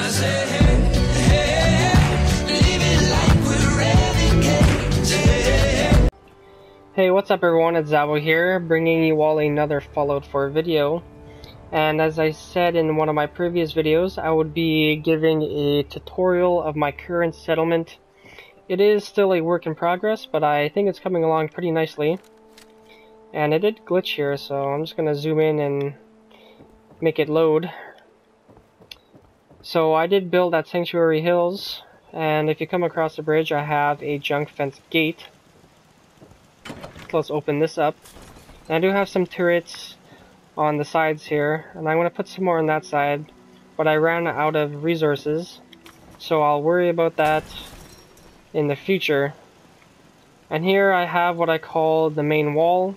say, hey, hey, living life with renegades. Hey. Hey, what's up everyone, it's Zabo here, bringing you all another Fallout 4 video. And as I said in one of my previous videos, I would be giving a tutorial of my current settlement. It is still a work in progress, but I think it's coming along pretty nicely. And it did glitch here, so I'm just going to zoom in and make it load. So I did build at Sanctuary Hills, and if you come across the bridge, I have a junk fence gate. So let's open this up. And I do have some turrets on the sides here, and I'm going to put some more on that side, but I ran out of resources, so I'll worry about that in the future. And here I have what I call the main wall,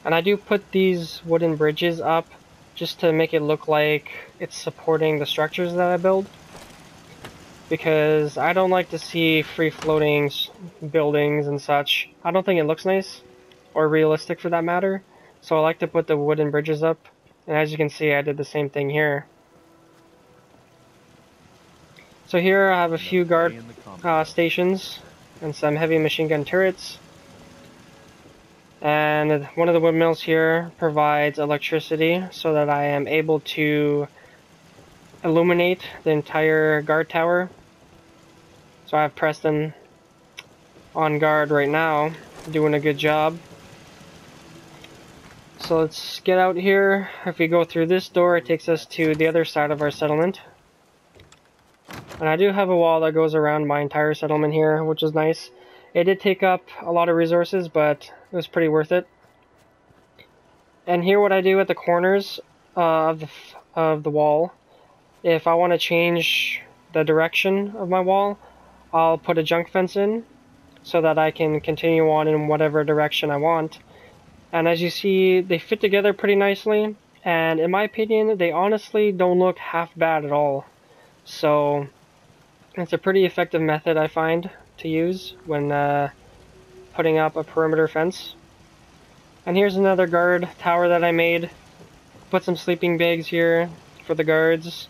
and I do put these wooden bridges up just to make it look like it's supporting the structures that I build, because I don't like to see free floating buildings and such. I don't think it looks nice or realistic for that matter. So I like to put the wooden bridges up, and as you can see I did the same thing here. So here I have a few guard stations and some heavy machine gun turrets. And one of the windmills here provides electricity so that I am able to illuminate the entire guard tower. So I have Preston on guard right now, doing a good job. So let's get out here. If we go through this door, it takes us to the other side of our settlement. And I do have a wall that goes around my entire settlement here, which is nice. It did take up a lot of resources, but it was pretty worth it. And here what I do at the corners of the wall, if I want to change the direction of my wall, I'll put a junk fence in so that I can continue on in whatever direction I want. And as you see, they fit together pretty nicely, and in my opinion, they honestly don't look half bad at all. So it's a pretty effective method I find to use when putting up a perimeter fence. And here's another guard tower that I made. Put some sleeping bags here for the guards,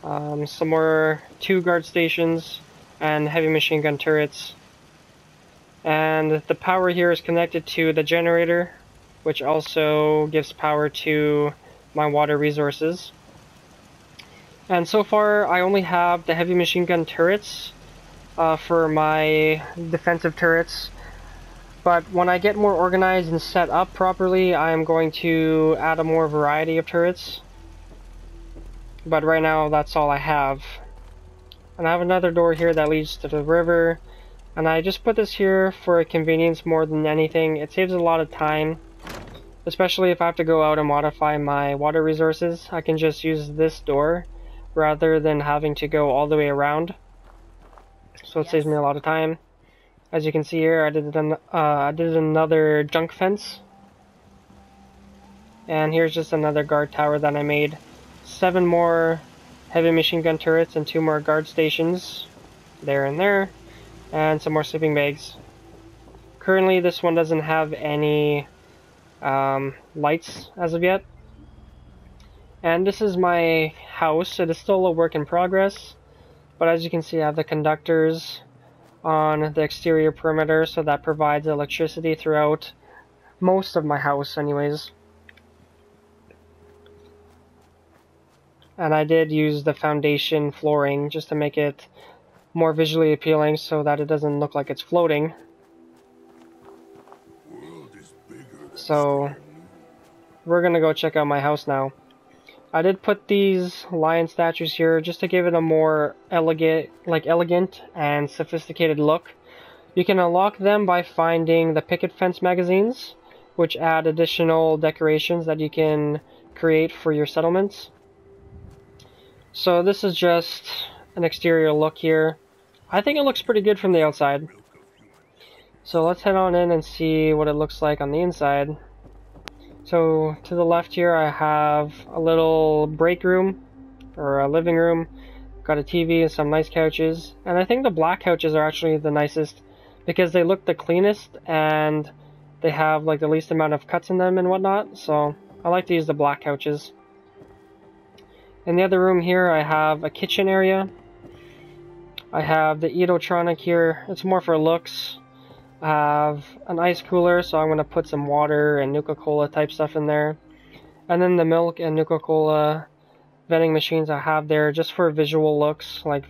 some more 2 guard stations, and heavy machine gun turrets. And the power here is connected to the generator, which also gives power to my water resources. And so far I only have the heavy machine gun turrets for my defensive turrets, but when I get more organized and set up properly, I'm going to add a more variety of turrets. But right now that's all I have. And I have another door here that leads to the river, and I just put this here for convenience more than anything. It saves a lot of time. Especially if I have to go out and modify my water resources, I can just use this door rather than having to go all the way around. So it saves me a lot of time. As you can see here, I did another junk fence. And here's just another guard tower that I made. 7 more heavy machine gun turrets and 2 more guard stations. There and there. And some more sleeping bags. Currently this one doesn't have any lights as of yet. And this is my house. It is still a work in progress, but as you can see I have the conductors on the exterior perimeter, so that provides electricity throughout most of my house anyways. And I did use the foundation flooring just to make it more visually appealing so that it doesn't look like it's floating. So we're gonna go check out my house now. I did put these lion statues here just to give it a more elegant and sophisticated look. You can unlock them by finding the picket fence magazines, which add additional decorations that you can create for your settlements. So this is just an exterior look here. I think it looks pretty good from the outside. So let's head on in and see what it looks like on the inside. So to the left here I have a little break room, or a living room. Got a TV and some nice couches. And I think the black couches are actually the nicest because they look the cleanest and they have like the least amount of cuts in them and whatnot. So I like to use the black couches. In the other room here, I have a kitchen area. I have the Edotronic here. It's more for looks. I have an ice cooler, so I'm going to put some water and Nuka-Cola type stuff in there. And then the milk and Nuka-Cola vending machines I have there just for visual looks, like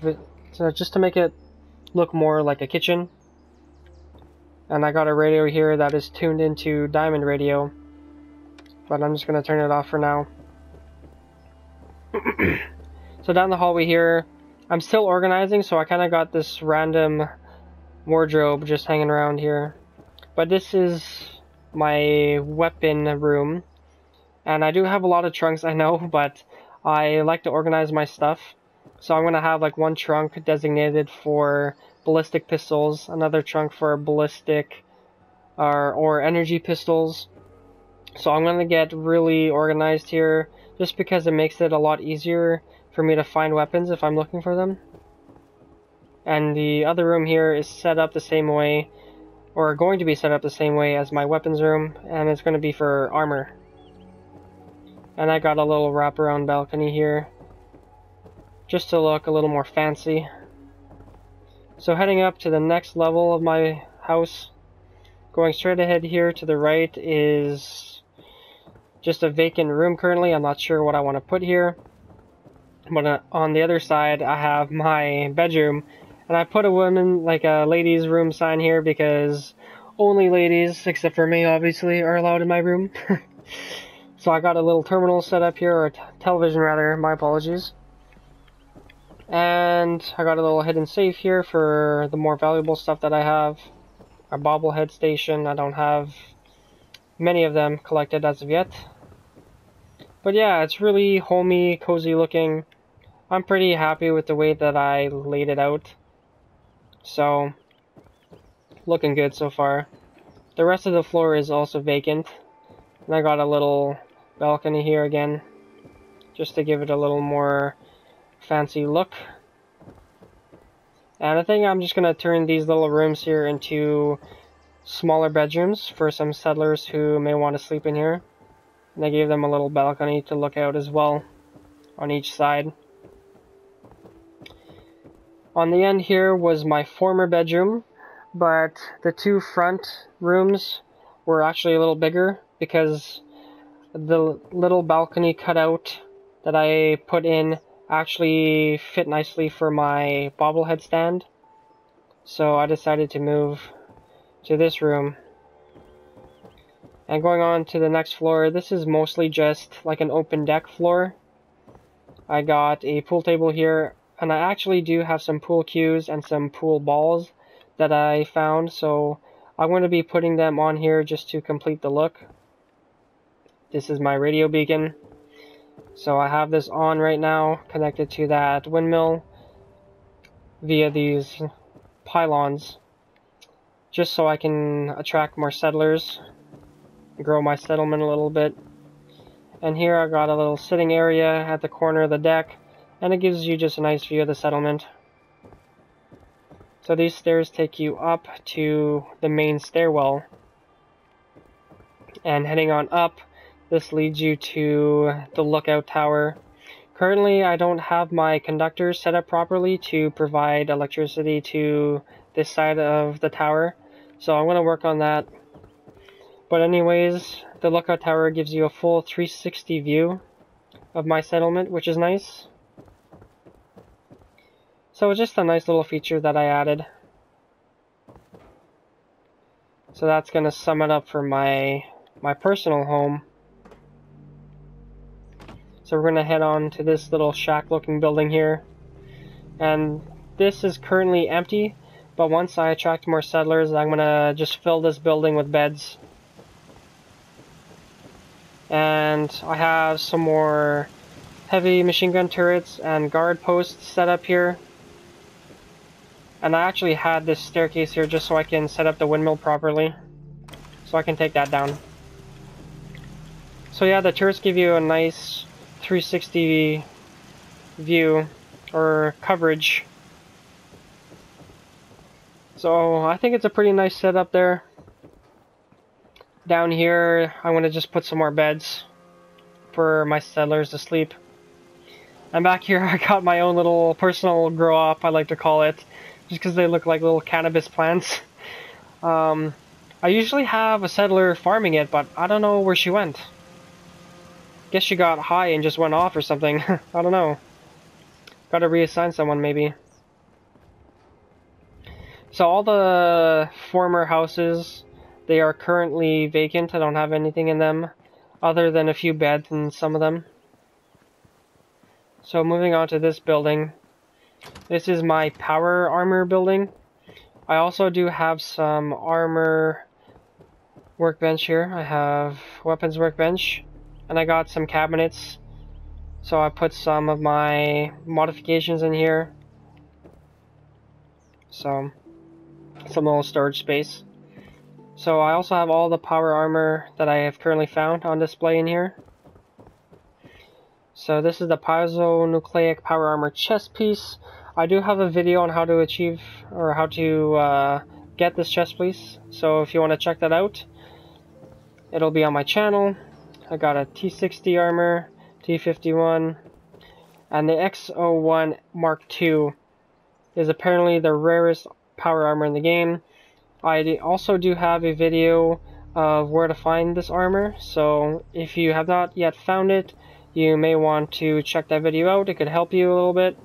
so just to make it look more like a kitchen. And I got a radio here that is tuned into diamond radio, but I'm just going to turn it off for now. So down the hallway here, I'm still organizing, so I kind of got this random wardrobe just hanging around here. But this is my weapon room, and I do have a lot of trunks, I know, but I like to organize my stuff. So I'm going to have like one trunk designated for ballistic pistols, another trunk for ballistic or energy pistols. So I'm going to get really organized here just because it makes it a lot easier for me to find weapons if I'm looking for them. And the other room here is set up the same way, or going to be set up the same way as my weapons room, and it's going to be for armor. And I got a little wraparound balcony here, just to look a little more fancy. So heading up to the next level of my house, going straight ahead here to the right is just a vacant room currently. I'm not sure what I want to put here. But on the other side, I have my bedroom. And I put a woman, like a ladies' room sign here because only ladies, except for me obviously, are allowed in my room. So I got a little terminal set up here, or television rather, my apologies. And I got a little hidden safe here for the more valuable stuff that I have. A bobblehead station, I don't have many of them collected as of yet. But yeah, it's really homey, cozy looking. I'm pretty happy with the way that I laid it out. So, looking good so far. The rest of the floor is also vacant. And I got a little balcony here again, just to give it a little more fancy look. And I think I'm just going to turn these little rooms here into smaller bedrooms for some settlers who may want to sleep in here. And I gave them a little balcony to look out as well on each side. On the end here was my former bedroom, but the two front rooms were actually a little bigger because the little balcony cutout that I put in actually fit nicely for my bobblehead stand. So I decided to move to this room. And going on to the next floor, this is mostly just like an open deck floor. I got a pool table here, and I actually do have some pool cues and some pool balls that I found, so I'm going to be putting them on here just to complete the look. This is my radio beacon. So I have this on right now, connected to that windmill via these pylons, just so I can attract more settlers, grow my settlement a little bit. And here I got a little sitting area at the corner of the deck, and it gives you just a nice view of the settlement. So these stairs take you up to the main stairwell, and heading on up, this leads you to the lookout tower. Currently I don't have my conductors set up properly to provide electricity to this side of the tower, so I'm going to work on that. But anyways, the lookout tower gives you a full 360 view of my settlement, which is nice. So it's just a nice little feature that I added. So that's going to sum it up for my personal home. So we're going to head on to this little shack looking building here. And this is currently empty, but once I attract more settlers, I'm going to just fill this building with beds. And I have some more heavy machine gun turrets and guard posts set up here. And I actually had this staircase here just so I can set up the windmill properly, so I can take that down. So yeah, the turrets give you a nice 360 view or coverage. So I think it's a pretty nice setup there. Down here, I'm going to just put some more beds for my settlers to sleep. And back here I got my own little personal grow up, I like to call it, just because they look like little cannabis plants. I usually have a settler farming it, but I don't know where she went. Guess she got high and just went off or something. I don't know. Gotta reassign someone maybe. So all the former houses, they are currently vacant. I don't have anything in them other than a few beds in some of them. So moving on to this building. This is my power armor building. I also do have some armor workbench here. I have weapons workbench, and I got some cabinets. So I put some of my modifications in here. So some little storage space. So I also have all the power armor that I have currently found on display in here. So this is the piezonucleic power armor chest piece. I do have a video on how to achieve or how to get this chest piece. So if you want to check that out, it'll be on my channel. I got a T60 armor, T51, and the X01 Mark II is apparently the rarest power armor in the game. I also do have a video of where to find this armor, so if you have not yet found it, you may want to check that video out. It could help you a little bit.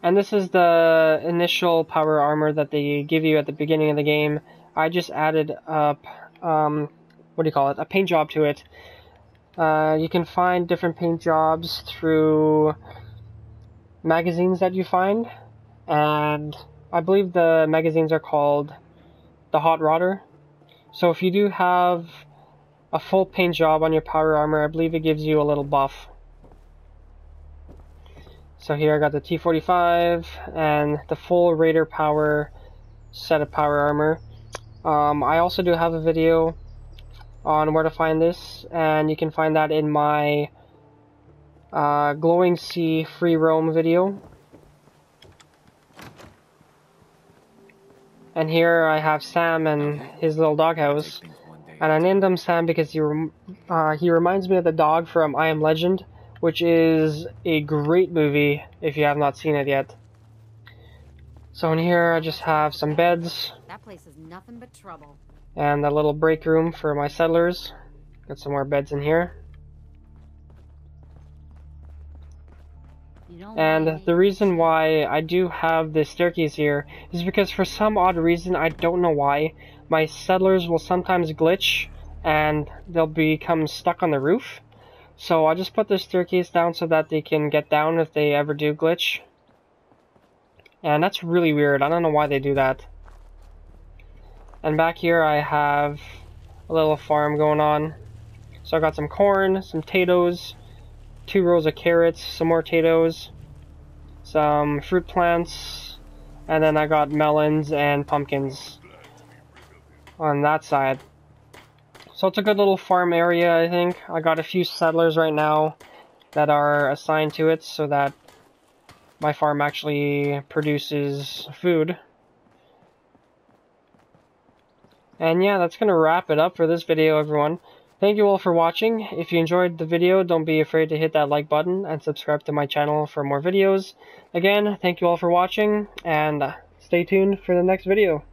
And this is the initial power armor that they give you at the beginning of the game. I just added up, a paint job to it. You can find different paint jobs through magazines that you find, and I believe the magazines are called the Hot Rodder. So if you do have a full paint job on your power armor, I believe it gives you a little buff. So here I got the T45 and the full Raider power set of power armor. I also do have a video on where to find this, and you can find that in my Glowing Sea free roam video. And here I have Sam and his little doghouse, and I named him Sam because he reminds me of the dog from I Am Legend, which is a great movie if you have not seen it yet. So in here I just have some beds. That place is nothing but trouble. And a little break room for my settlers. Got some more beds in here. And the reason why I do have this staircase here is because for some odd reason, I don't know why, my settlers will sometimes glitch and they'll become stuck on the roof. So I just put this staircase down so that they can get down if they ever do glitch. And that's really weird. I don't know why they do that. And back here I have a little farm going on. So I got some corn, some potatoes, 2 rows of carrots, some more potatoes, some fruit plants, and then I got melons and pumpkins on that side. So it's a good little farm area, I think. I got a few settlers right now that are assigned to it so that my farm actually produces food. And yeah, that's going to wrap it up for this video, everyone. Thank you all for watching. If you enjoyed the video, don't be afraid to hit that like button and subscribe to my channel for more videos. Again, thank you all for watching, and stay tuned for the next video.